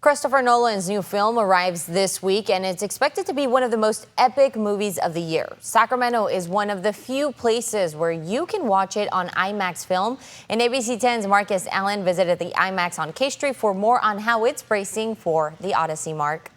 Christopher Nolan's new film arrives this week, and it's expected to be one of the most epic movies of the year. Sacramento is one of the few places where you can watch it on IMAX film. And ABC 10's Marcus Allen visited the IMAX on K Street for more on how it's bracing for the Odyssey, Mark.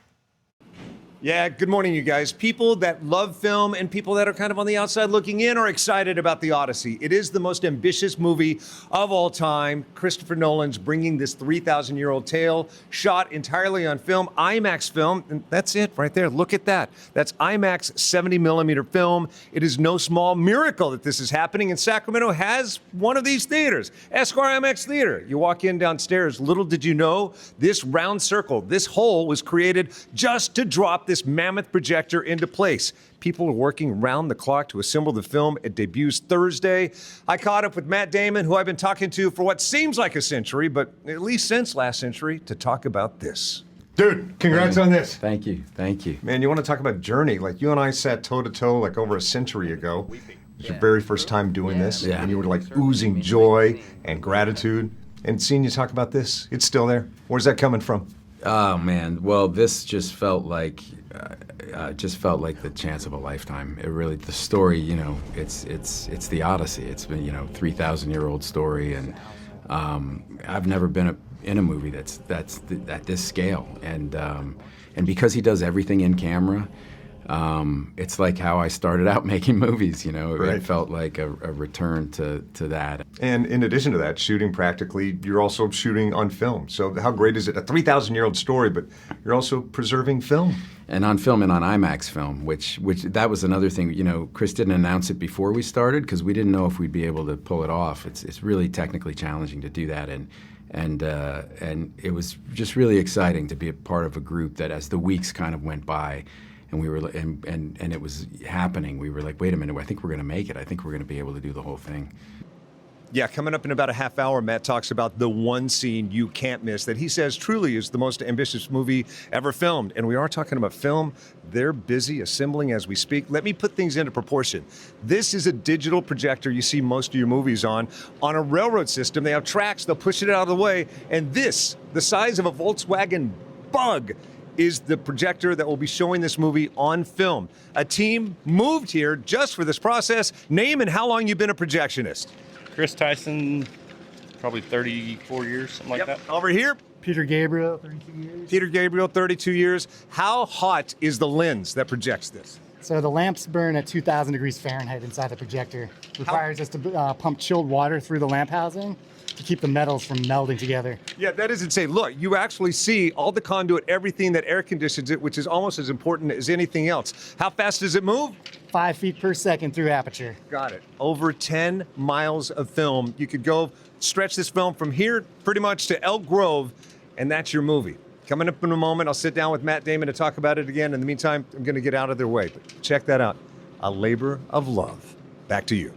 Yeah, good morning, you guys. People that love film and people that are kind of on the outside looking in are excited about the Odyssey. It is the most ambitious movie of all time. Christopher Nolan's bringing this 3,000-year-old tale, shot entirely on film, IMAX film, and that's it right there. Look at that. That's IMAX 70-millimeter film. It is no small miracle that this is happening, and Sacramento has one of these theaters, Esquire IMAX Theater. You walk in downstairs, little did you know, this round circle, this hole was created just to drop this mammoth projector into place. People are working round the clock to assemble the film. It debuts Thursday. I caught up with Matt Damon, who I've been talking to for what seems like a century, but at least since last century, to talk about this. Dude, congrats on this. Thank you. Thank you. Man, you want to talk about journey? Like, you and I sat toe-to-toe like over a century ago. It was your very first time doing this, and you were like oozing joy and gratitude. And seeing you talk about this, it's still there. Where's that coming from? Oh man, well, this just felt like the chance of a lifetime. It really, the story, you know, it's the Odyssey. It's been, 3,000-year-old story, and I've never been in a movie that's at this scale. And because he does everything in camera, it's like how I started out making movies. Right. It felt like a return to that. And in addition to that, shooting practically, you're also shooting on film. So how great is it? A 3,000-year-old story, but you're also preserving film. And on film and on IMAX film, which that was another thing. Chris didn't announce it before we started because we didn't know if we'd be able to pull it off. It's really technically challenging to do that, and it was just really exciting to be a part of a group that, as the weeks kind of went by, and we were and it was happening, we were like, wait a minute, I think we're going to make it. I think we're going to be able to do the whole thing. Yeah, coming up in about a half hour, Matt talks about the one scene you can't miss that he says truly is the most ambitious movie ever filmed. And we are talking about film. They're busy assembling as we speak. Let me put things into proportion. This is a digital projector you see most of your movies on a railroad system. They have tracks, they'll push it out of the way. And this, the size of a Volkswagen Bug, is the projector that will be showing this movie on film. A team moved here just for this process. Name and how long you've been a projectionist. Chris Tyson, probably 34 years, something like that. Over here, Peter Gabriel, 32 years. Peter Gabriel, 32 years. How hot is the lens that projects this? So the lamps burn at 2,000 degrees Fahrenheit inside the projector. Requires us to pump chilled water through the lamp housing to keep the metals from melding together. Yeah, that is insane. Look, you actually see all the conduit, everything that air conditions it, which is almost as important as anything else. How fast does it move? 5 feet per second through aperture. Got it. Over 10 miles of film. You could go stretch this film from here pretty much to Elk Grove, and that's your movie. Coming up in a moment, I'll sit down with Matt Damon to talk about it again. In the meantime, I'm going to get out of their way. But check that out. A labor of love. Back to you.